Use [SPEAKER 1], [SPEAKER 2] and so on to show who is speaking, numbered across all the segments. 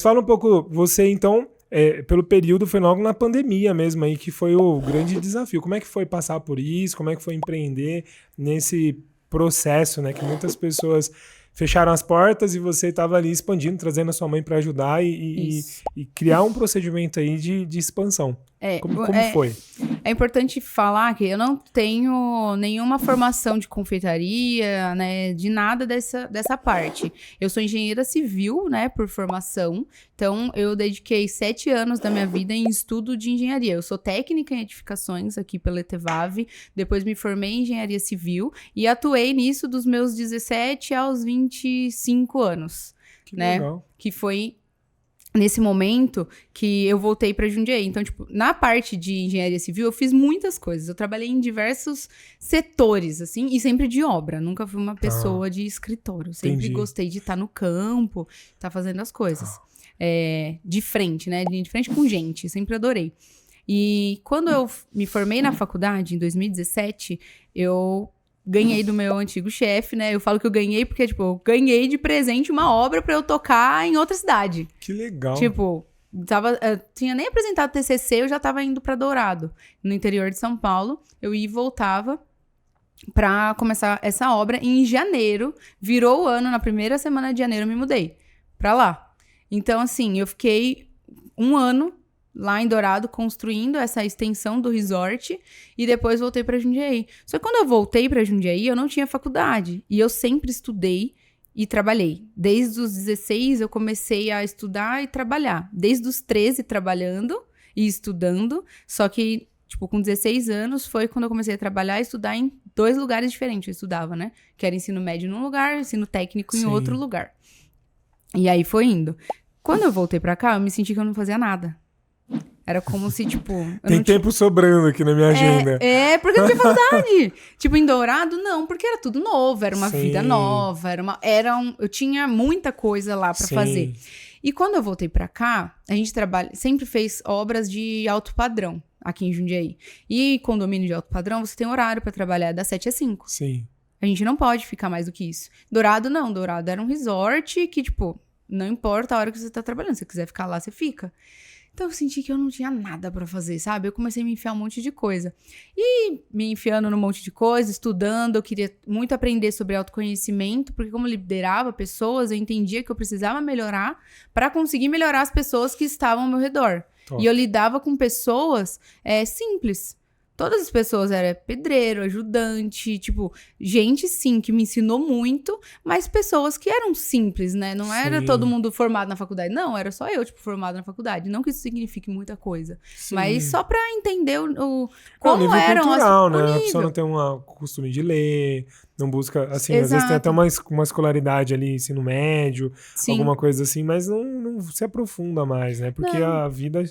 [SPEAKER 1] Fala um pouco, você então, pelo período, foi logo na pandemia mesmo aí, que foi o grande desafio. Como é que foi passar por isso? Como é que foi empreender nesse processo, né? Que muitas pessoas fecharam as portas e você estava ali expandindo, trazendo a sua mãe para ajudar e criar um procedimento aí de expansão. Como foi?
[SPEAKER 2] É importante falar que eu não tenho nenhuma formação de confeitaria, né, de nada dessa parte. Eu sou engenheira civil, né, por formação. Então, eu dediquei 7 anos da minha vida em estudo de engenharia. Eu sou técnica em edificações aqui pela ETEVAV, depois me formei em engenharia civil e atuei nisso dos meus 17 aos 25 anos.
[SPEAKER 1] Que
[SPEAKER 2] né?
[SPEAKER 1] legal.
[SPEAKER 2] Que foi nesse momento que eu voltei para Jundiaí. Então, tipo, na parte de engenharia civil, eu fiz muitas coisas. Eu trabalhei em diversos setores, assim, e sempre de obra. Nunca fui uma pessoa de escritório. Sempre gostei de estar no campo, estar fazendo as coisas. De frente, né? De frente com gente. Sempre adorei. E quando eu me formei na faculdade, em 2017, eu ganhei do meu antigo chefe, né? Eu falo que eu ganhei porque, tipo, eu ganhei de presente uma obra pra eu tocar em outra cidade.
[SPEAKER 1] Que legal.
[SPEAKER 2] Tipo, tinha nem apresentado TCC, eu já tava indo pra Dourado, no interior de São Paulo. Eu ia e voltava pra começar essa obra. E em janeiro, virou o ano, na primeira semana de janeiro, eu me mudei pra lá. Então, assim, eu fiquei 1 ano lá em Dourado, construindo essa extensão do resort, e depois voltei para Jundiaí. Só que quando eu voltei para Jundiaí, eu não tinha faculdade, e eu sempre estudei e trabalhei. Desde os 16, eu comecei a estudar e trabalhar. Desde os 13, trabalhando e estudando, só que, tipo, com 16 anos, foi quando eu comecei a trabalhar e estudar em 2 lugares diferentes. Eu estudava, né? Que era ensino médio num lugar, ensino técnico em outro lugar. E aí foi indo. Quando eu voltei pra cá, eu me senti que eu não fazia nada. Era como se, tipo...
[SPEAKER 1] Tem tempo sobrando aqui na minha agenda.
[SPEAKER 2] Porque eu não tinha faculdade. Tipo, em Dourado, não, porque era tudo novo, era uma vida nova, eu tinha muita coisa lá pra fazer. E quando eu voltei pra cá, a gente sempre fez obras de alto padrão aqui em Jundiaí. E condomínio de alto padrão, você tem horário pra trabalhar das 7 às 5.
[SPEAKER 1] Sim.
[SPEAKER 2] A gente não pode ficar mais do que isso. Dourado, não. Dourado era um resort que, tipo, não importa a hora que você tá trabalhando. Se você quiser ficar lá, você fica. Então, eu senti que eu não tinha nada pra fazer, sabe? Eu comecei a me enfiar um monte de coisa. E me enfiando num monte de coisa, estudando, eu queria muito aprender sobre autoconhecimento, porque como eu liderava pessoas, eu entendia que eu precisava melhorar pra conseguir melhorar as pessoas que estavam ao meu redor.
[SPEAKER 1] Top.
[SPEAKER 2] E eu lidava com pessoas simples. Todas as pessoas eram pedreiro, ajudante, tipo, gente, sim, que me ensinou muito, mas pessoas que eram simples, né? Não era todo mundo formado na faculdade. Não, era só eu, tipo, formado na faculdade. Não que isso signifique muita coisa.
[SPEAKER 1] Sim.
[SPEAKER 2] Mas só pra entender como eram
[SPEAKER 1] cultural,
[SPEAKER 2] as...
[SPEAKER 1] né? A pessoa não tem um costume de ler, não busca, assim,
[SPEAKER 2] Exato.
[SPEAKER 1] Às vezes tem até uma escolaridade ali, ensino médio, alguma coisa assim, mas não se aprofunda mais, né? Porque a vida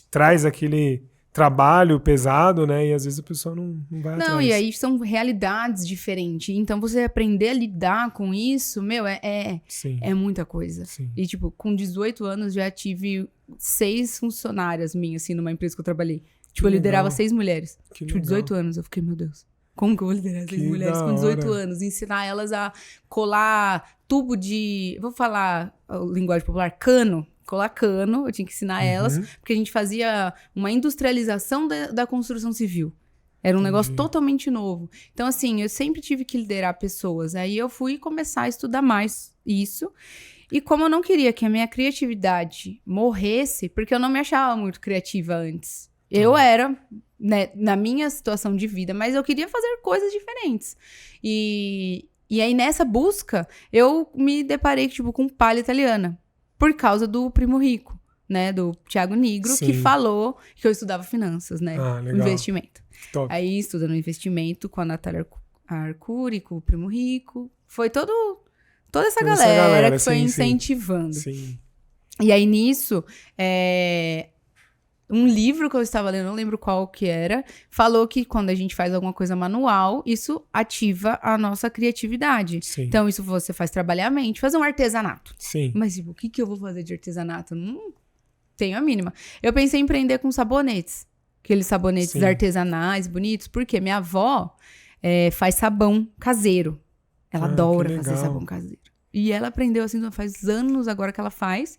[SPEAKER 1] traz aquele trabalho pesado, né? E às vezes a pessoa não vai atrás.
[SPEAKER 2] Não, e aí são realidades diferentes. Então, você aprender a lidar com isso, meu, é muita coisa.
[SPEAKER 1] Sim.
[SPEAKER 2] E, tipo, com 18 anos, já tive 6 funcionárias minhas, assim, numa empresa que eu trabalhei. Tipo, eu liderava 6 mulheres.
[SPEAKER 1] Que
[SPEAKER 2] tipo, 18 anos. Eu fiquei, meu Deus, como que eu vou liderar 6 mulheres com 18 anos? Ensinar elas a colar tubo de... Vou falar a linguagem popular, cano. Colar cano, eu tinha que ensinar elas, porque a gente fazia uma industrialização da construção civil. Era um negócio totalmente novo. Então, assim, eu sempre tive que liderar pessoas. Aí eu fui começar a estudar mais isso. E como eu não queria que a minha criatividade morresse, porque eu não me achava muito criativa antes. Eu era, né, na minha situação de vida, mas eu queria fazer coisas diferentes. E aí, nessa busca, eu me deparei, tipo, com palha italiana. Por causa do Primo Rico, né? Do Thiago Nigro, que falou que eu estudava finanças, né? Investimento.
[SPEAKER 1] Top.
[SPEAKER 2] Aí, estudando investimento com a Natália Arcuri, com o Primo Rico. Foi toda essa galera que foi incentivando.
[SPEAKER 1] Sim.
[SPEAKER 2] E aí, nisso, um livro que eu estava lendo, não lembro qual que era, falou que quando a gente faz alguma coisa manual, isso ativa a nossa criatividade.
[SPEAKER 1] Sim.
[SPEAKER 2] Então, isso você faz trabalhar a mente, fazer um artesanato.
[SPEAKER 1] Sim.
[SPEAKER 2] Mas, tipo, o que eu vou fazer de artesanato? Não tenho a mínima. Eu pensei em empreender com sabonetes. Aqueles sabonetes artesanais, bonitos. Porque minha avó faz sabão caseiro. Ela adora fazer sabão caseiro. E ela aprendeu, assim, faz anos agora que ela faz.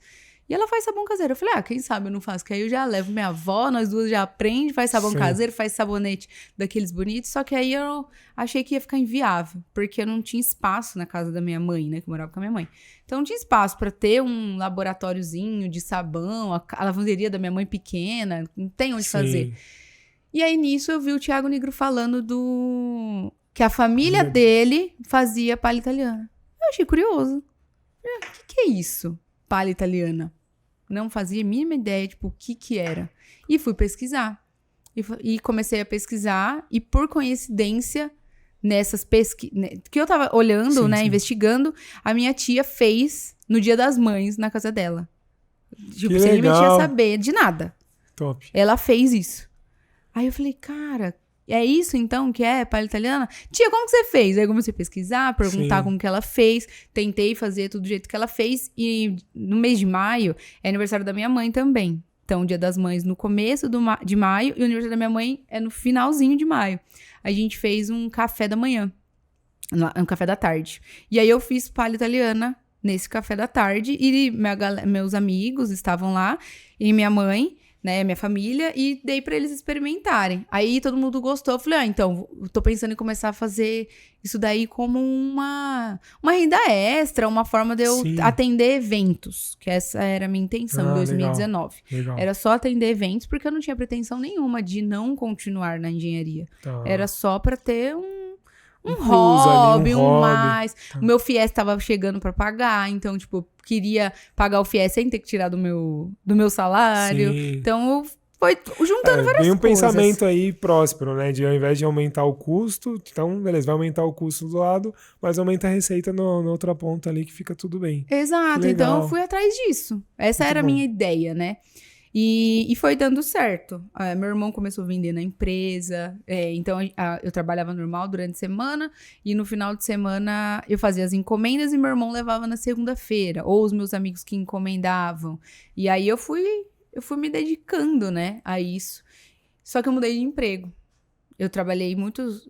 [SPEAKER 2] E ela faz sabão caseiro. Eu falei, quem sabe eu não faço? Que aí eu já levo minha avó, nós duas já aprende, faz sabão
[SPEAKER 1] Sim.
[SPEAKER 2] caseiro, faz sabonete daqueles bonitos. Só que aí eu achei que ia ficar inviável, porque eu não tinha espaço na casa da minha mãe, né? Que eu morava com a minha mãe. Então não tinha espaço pra ter um laboratóriozinho de sabão, a lavanderia da minha mãe pequena, não tem onde fazer. E aí nisso eu vi o Thiago Nigro falando que a família dele fazia palha italiana. Eu achei curioso. O que é isso? Palha italiana. Não fazia a mínima ideia, tipo, o que era. E fui pesquisar. E comecei a pesquisar. E por coincidência, nessas pesquisas... que eu tava olhando, né, investigando, a minha tia fez no Dia das Mães na casa dela. Tipo, sem ninguém tinha saber de nada.
[SPEAKER 1] Top.
[SPEAKER 2] Ela fez isso. Aí eu falei, cara... É isso, então, que é palha italiana? Tia, como que você fez? Aí eu comecei a pesquisar, perguntar como que ela fez. Tentei fazer tudo do jeito que ela fez. E no mês de maio, é aniversário da minha mãe também. Então, o Dia das Mães no começo de maio. E o aniversário da minha mãe é no finalzinho de maio. A gente fez um café da manhã. Um café da tarde. E aí eu fiz palha italiana nesse café da tarde. E meus amigos estavam lá. E minha mãe... né, minha família, e dei pra eles experimentarem. Aí todo mundo gostou. Eu falei, então, tô pensando em começar a fazer isso daí como uma renda extra, uma forma de eu atender eventos, que essa era a minha intenção em 2019.
[SPEAKER 1] Legal.
[SPEAKER 2] Era só atender eventos, porque eu não tinha pretensão nenhuma de não continuar na engenharia. Era só pra ter um hobby, um mais. O meu FIES tava chegando pra pagar, então, tipo, queria pagar o FIES sem ter que tirar do meu salário. Sim. Então, foi juntando várias coisas.
[SPEAKER 1] Tem um pensamento aí próspero, né? De ao invés de aumentar o custo, então, beleza, vai aumentar o custo do lado, mas aumenta a receita na outra ponta ali que fica tudo bem.
[SPEAKER 2] Exato, então eu fui atrás disso. Essa era a minha ideia, né? E foi dando certo. Meu irmão começou a vender na empresa. Então, eu trabalhava normal durante a semana. E no final de semana, eu fazia as encomendas e meu irmão levava na segunda-feira. Ou os meus amigos que encomendavam. E aí, eu fui me dedicando, né, a isso. Só que eu mudei de emprego. Eu trabalhei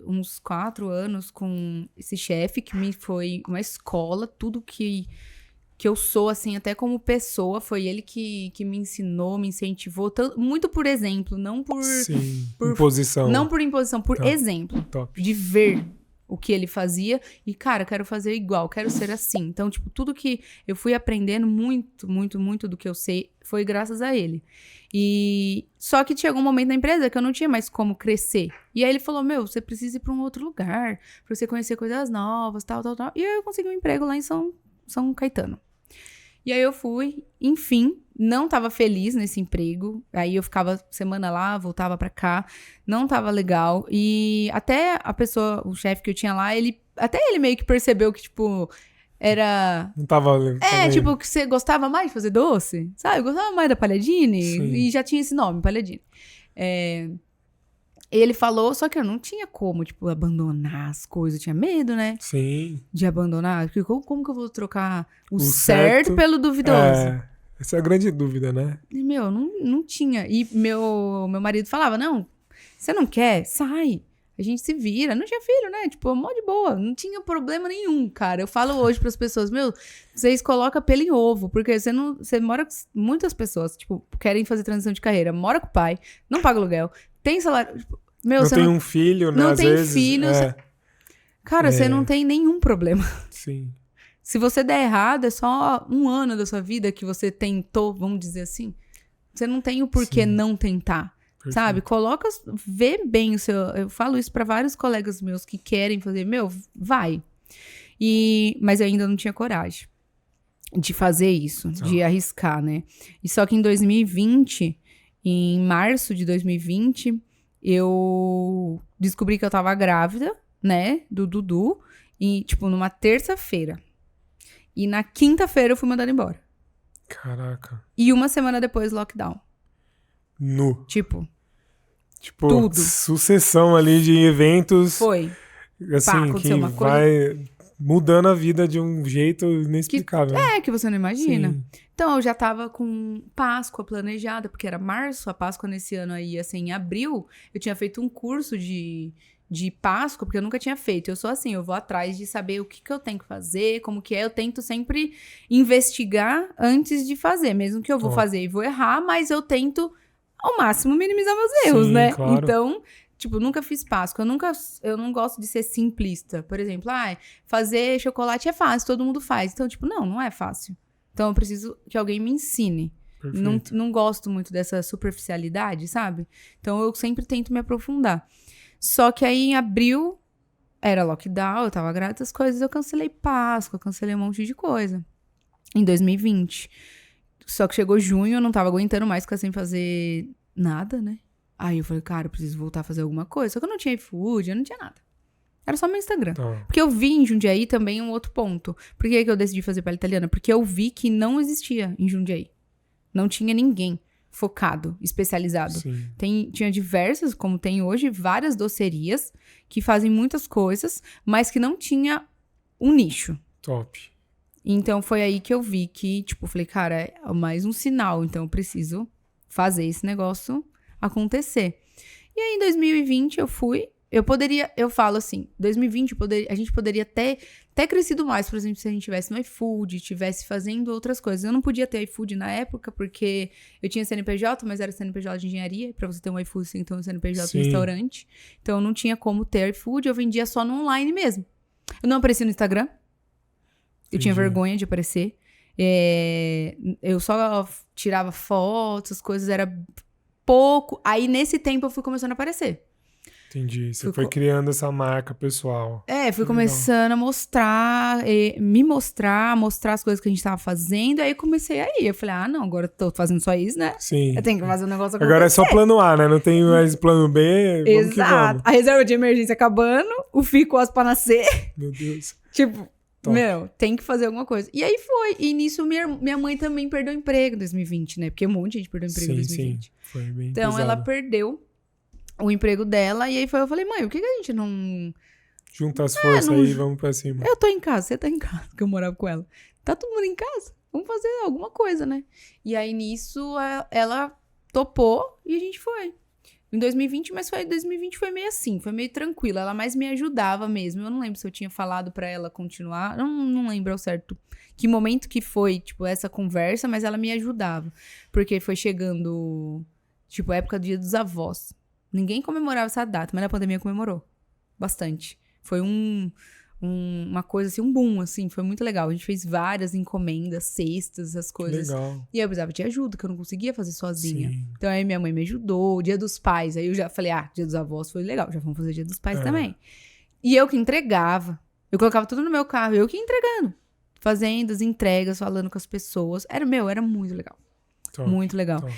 [SPEAKER 2] uns 4 anos com esse chefe, que me foi uma escola. Tudo que eu sou, assim, até como pessoa, foi ele que me ensinou, me incentivou, muito por exemplo, não por
[SPEAKER 1] imposição.
[SPEAKER 2] Não por imposição, por exemplo.
[SPEAKER 1] Top.
[SPEAKER 2] De ver o que ele fazia e, cara, quero fazer igual, quero ser assim. Então, tipo, tudo que eu fui aprendendo, muito, muito, muito do que eu sei, foi graças a ele. E só que chegou um momento na empresa que eu não tinha mais como crescer. E aí ele falou, você precisa ir pra um outro lugar, pra você conhecer coisas novas, tal. E aí eu consegui um emprego lá em São Caetano. E aí eu fui, enfim, não tava feliz nesse emprego. Aí eu ficava semana lá, voltava pra cá, não tava legal. E até o chefe que eu tinha lá, até ele meio que percebeu que, tipo, era...
[SPEAKER 1] Não tava...
[SPEAKER 2] tipo, que você gostava mais de fazer doce, sabe? Eu gostava mais da Palhadini, e já tinha esse nome, Palhadini. Ele falou, só que eu não tinha como, tipo, abandonar as coisas. Eu tinha medo, né?
[SPEAKER 1] Sim.
[SPEAKER 2] De abandonar. Porque como que eu vou trocar o certo pelo duvidoso?
[SPEAKER 1] Essa é a grande dúvida, né?
[SPEAKER 2] E, não tinha. E meu marido falava, não, você não quer? Sai. A gente se vira. Não tinha filho, né? Tipo, mó de boa. Não tinha problema nenhum, cara. Eu falo hoje pras pessoas, vocês colocam pelo em ovo. Porque você mora com muitas pessoas, tipo, querem fazer transição de carreira. Mora com o pai, não paga aluguel. Tem salário. Tipo,
[SPEAKER 1] não tem um filho, né?
[SPEAKER 2] Não
[SPEAKER 1] às
[SPEAKER 2] tem
[SPEAKER 1] vezes,
[SPEAKER 2] filho. Cara, você não tem nenhum problema.
[SPEAKER 1] Sim.
[SPEAKER 2] Se você der errado, é só 1 ano da sua vida que você tentou, vamos dizer assim. Você não tem o porquê não tentar. Perfeito. Sabe? Vê bem o seu... Eu falo isso pra vários colegas meus que querem fazer. Vai. Mas eu ainda não tinha coragem de fazer isso, de arriscar, né? E só que em 2020, em março de 2020, eu descobri que eu tava grávida, né? Do Dudu. E, tipo, numa terça-feira. E na quinta-feira eu fui mandada embora.
[SPEAKER 1] Caraca.
[SPEAKER 2] E 1 semana depois, lockdown. Tipo, tudo.
[SPEAKER 1] Sucessão ali de eventos.
[SPEAKER 2] Foi.
[SPEAKER 1] Assim, que vai mudando a vida de um jeito inexplicável.
[SPEAKER 2] Que você não imagina.
[SPEAKER 1] Sim.
[SPEAKER 2] Então, eu já tava com Páscoa planejada, porque era março, a Páscoa nesse ano aí ia ser em abril. Eu tinha feito um curso de de Páscoa, porque eu nunca tinha feito. Eu sou assim, eu vou atrás de saber o que eu tenho que fazer, como que é. Eu tento sempre investigar antes de fazer. Mesmo que eu vou fazer e vou errar, mas eu tento, ao máximo, minimizar meus erros,
[SPEAKER 1] Sim,
[SPEAKER 2] né?
[SPEAKER 1] claro.
[SPEAKER 2] Então, tipo, nunca fiz Páscoa. Eu não gosto de ser simplista. Por exemplo, fazer chocolate é fácil, todo mundo faz. Então, tipo, não é fácil. Então, eu preciso que alguém me ensine. Não gosto muito dessa superficialidade, sabe? Então, eu sempre tento me aprofundar. Só que aí, em abril, era lockdown, eu tava grávida das coisas, eu cancelei Páscoa, cancelei um monte de coisa. Em 2020. Só que chegou junho, eu não tava aguentando mais ficar sem fazer nada, né? Aí eu falei, cara, eu preciso voltar a fazer alguma coisa. Só que eu não tinha iFood, eu não tinha nada. Era só meu Instagram. Porque eu vi em Jundiaí também um outro ponto. Por que eu decidi fazer pele italiana? Porque eu vi que não existia em Jundiaí. Não tinha ninguém focado, especializado. Tinha diversas, como tem hoje, várias docerias que fazem muitas coisas, mas que não tinha um nicho.
[SPEAKER 1] Top.
[SPEAKER 2] Então, foi aí que eu vi que, tipo, falei, cara, é mais um sinal. Então, eu preciso fazer esse negócio acontecer. E aí, em 2020, eu falo assim, 2020 a gente poderia ter crescido mais, por exemplo, se a gente tivesse no iFood, tivesse fazendo outras coisas. Eu não podia ter iFood na época, porque eu tinha CNPJ, mas era CNPJ de engenharia. Pra você ter um iFood, você tem que ter um CNPJ de restaurante. Então, eu não tinha como ter iFood, eu vendia só no online mesmo. Eu não aparecia no Instagram. Eu tinha vergonha de aparecer. Eu só tirava fotos, as coisas, era pouco. Aí, nesse tempo, eu fui começando a aparecer.
[SPEAKER 1] Entendi. Você foi criando essa marca pessoal.
[SPEAKER 2] Fui começando a mostrar as coisas que a gente tava fazendo. Aí comecei aí. Eu falei, não, agora eu tô fazendo só isso, né?
[SPEAKER 1] Sim.
[SPEAKER 2] Eu tenho que fazer um negócio acontecer.
[SPEAKER 1] Agora é só plano A, né? Não tem mais plano B. Vamos que vamos.
[SPEAKER 2] A reserva de emergência acabando, o FICOS pra nascer.
[SPEAKER 1] Meu Deus.
[SPEAKER 2] Tipo, tem que fazer alguma coisa. E aí foi. E nisso minha mãe também perdeu emprego em 2020, né? Porque um monte de gente perdeu emprego em 2020.
[SPEAKER 1] Sim, foi bem
[SPEAKER 2] então
[SPEAKER 1] pesado.
[SPEAKER 2] ela perdeu o emprego dela, e aí eu falei, mãe, por que a gente não...
[SPEAKER 1] Junta as forças aí e vamos pra cima.
[SPEAKER 2] Eu tô em casa, você tá em casa, que eu morava com ela. Tá todo mundo em casa, vamos fazer alguma coisa, né? E aí, nisso, ela topou e a gente foi. Em 2020, mas 2020 foi meio assim, foi meio tranquilo. Ela mais me ajudava mesmo. Eu não lembro se eu tinha falado pra ela continuar, não lembro ao certo que momento que foi, tipo, essa conversa, mas ela me ajudava. Porque foi chegando, tipo, a época do Dia dos Avós. Ninguém comemorava essa data, mas na pandemia comemorou bastante. Foi uma coisa assim, um boom, assim, foi muito legal. A gente fez várias encomendas, cestas, essas coisas.
[SPEAKER 1] Legal.
[SPEAKER 2] E aí eu precisava de ajuda, que eu não conseguia fazer sozinha.
[SPEAKER 1] Sim.
[SPEAKER 2] Então aí minha mãe me ajudou, Dia dos Pais. Aí eu já falei, Dia dos Avós foi legal, já vamos fazer Dia dos Pais também. E eu que entregava. Eu colocava tudo no meu carro, eu que ia entregando. Fazendo as entregas, falando com as pessoas. Era muito legal.
[SPEAKER 1] Top,
[SPEAKER 2] muito legal.
[SPEAKER 1] Top.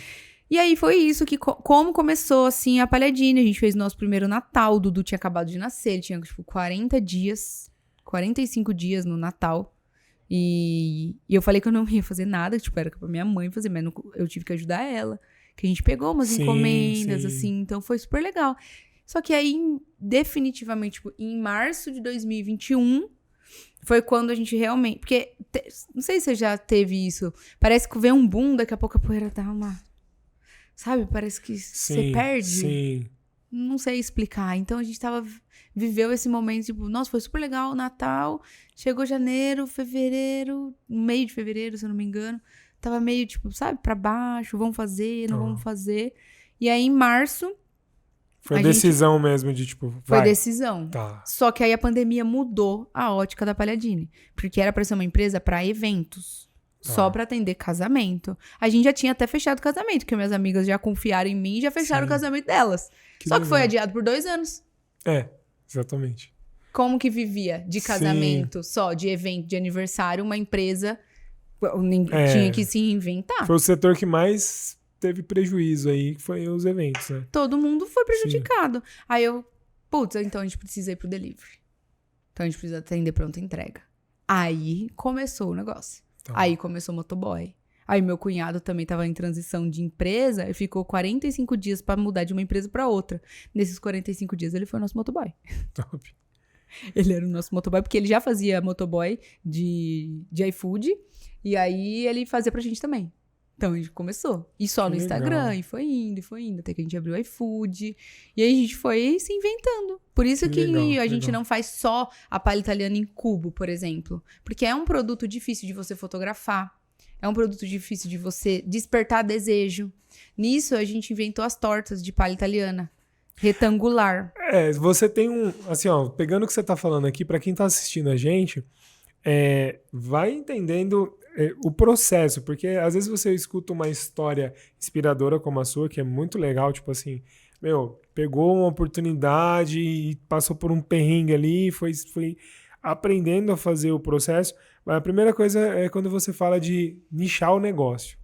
[SPEAKER 2] E aí foi isso que, como começou, assim, a Palhadini. A gente fez nosso primeiro Natal, o Dudu tinha acabado de nascer, ele tinha, tipo, 45 dias no Natal. E eu falei que eu não ia fazer nada, tipo, era pra minha mãe fazer, mas eu tive que ajudar ela. Que a gente pegou umas encomendas, assim, então foi super legal. Só que aí, definitivamente, tipo, em março de 2021, foi quando a gente realmente... Porque, não sei se você já teve isso, parece que veio um boom, daqui a pouco a poeira dá uma... Sabe? Parece que você perde.
[SPEAKER 1] Sim.
[SPEAKER 2] Não sei explicar. Então, a gente viveu esse momento, tipo, nossa, foi super legal o Natal. Chegou janeiro, fevereiro, meio de fevereiro, se eu não me engano. Tava meio, tipo, sabe, pra baixo, vamos fazer, não vamos fazer. E aí, em março...
[SPEAKER 1] Foi decisão mesmo de, tipo,
[SPEAKER 2] Foi decisão.
[SPEAKER 1] Tá.
[SPEAKER 2] Só que aí a pandemia mudou a ótica da Palhadini. Porque era pra ser uma empresa pra eventos. Só pra atender casamento. A gente já tinha até fechado o casamento, porque minhas amigas já confiaram em mim e já fecharam o casamento delas. Só que foi adiado por 2 anos.
[SPEAKER 1] Exatamente.
[SPEAKER 2] Como que vivia de casamento, só de evento, de aniversário, uma empresa tinha que se reinventar.
[SPEAKER 1] Foi o setor que mais teve prejuízo aí, que foi os eventos, né?
[SPEAKER 2] Todo mundo foi prejudicado. Aí então a gente precisa ir pro delivery. Então a gente precisa atender pronta entrega. Aí começou o negócio. Aí começou o motoboy. Aí meu cunhado também tava em transição de empresa e ficou 45 dias pra mudar de uma empresa pra outra. Nesses 45 dias ele foi o nosso motoboy.
[SPEAKER 1] Top.
[SPEAKER 2] Ele era o nosso motoboy, porque ele já fazia motoboy de iFood. E aí ele fazia pra gente também. Então a gente começou. E só no
[SPEAKER 1] Que
[SPEAKER 2] Instagram,
[SPEAKER 1] legal.
[SPEAKER 2] e foi indo, até que a gente abriu o iFood. E aí a gente foi se inventando. Por isso
[SPEAKER 1] Que
[SPEAKER 2] que
[SPEAKER 1] legal,
[SPEAKER 2] a
[SPEAKER 1] que
[SPEAKER 2] gente
[SPEAKER 1] legal.
[SPEAKER 2] não faz só a palha italiana em cubo, por exemplo. Porque é um produto difícil de você fotografar. É um produto difícil de você despertar desejo. Nisso, a gente inventou as tortas de palha italiana. Retangular.
[SPEAKER 1] Você tem assim, ó, pegando o que você tá falando aqui, pra quem tá assistindo a gente, vai entendendo o processo, porque às vezes você escuta uma história inspiradora como a sua, que é muito legal, tipo assim, pegou uma oportunidade e passou por um perrengue ali, foi aprendendo a fazer o processo. Mas a primeira coisa é quando você fala de nichar o negócio.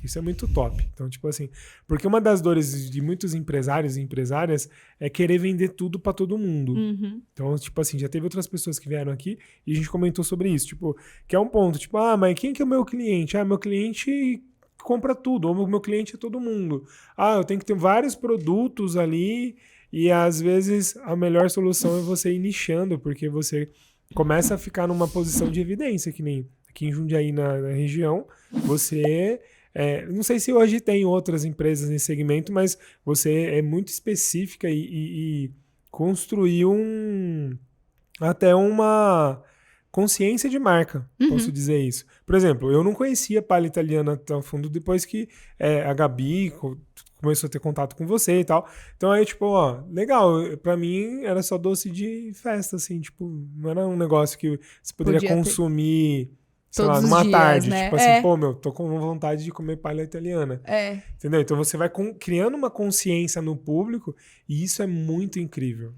[SPEAKER 1] Isso é muito top. Então, tipo assim, porque uma das dores de muitos empresários e empresárias é querer vender tudo pra todo mundo.
[SPEAKER 2] Uhum.
[SPEAKER 1] Então, tipo assim, já teve outras pessoas que vieram aqui e a gente comentou sobre isso. Tipo, que é um ponto, tipo, mas quem que é o meu cliente? Meu cliente compra tudo, ou meu cliente é todo mundo. Eu tenho que ter vários produtos ali e às vezes a melhor solução é você ir nichando, porque você começa a ficar numa posição de evidência, que nem aqui em Jundiaí, na região, você... não sei se hoje tem outras empresas nesse segmento, mas você é muito específica e construiu até uma consciência de marca, posso dizer isso. Por exemplo, eu não conhecia palha italiana tão fundo depois que a Gabi começou a ter contato com você e tal. Então aí, tipo, legal, pra mim era só doce de festa, assim, tipo, não era um negócio que você poderia consumir... sei lá,
[SPEAKER 2] todos
[SPEAKER 1] numa
[SPEAKER 2] os dias,
[SPEAKER 1] tarde,
[SPEAKER 2] né?
[SPEAKER 1] tipo assim, tô com vontade de comer palha italiana. Entendeu? Então você vai criando uma consciência no público e isso é muito incrível.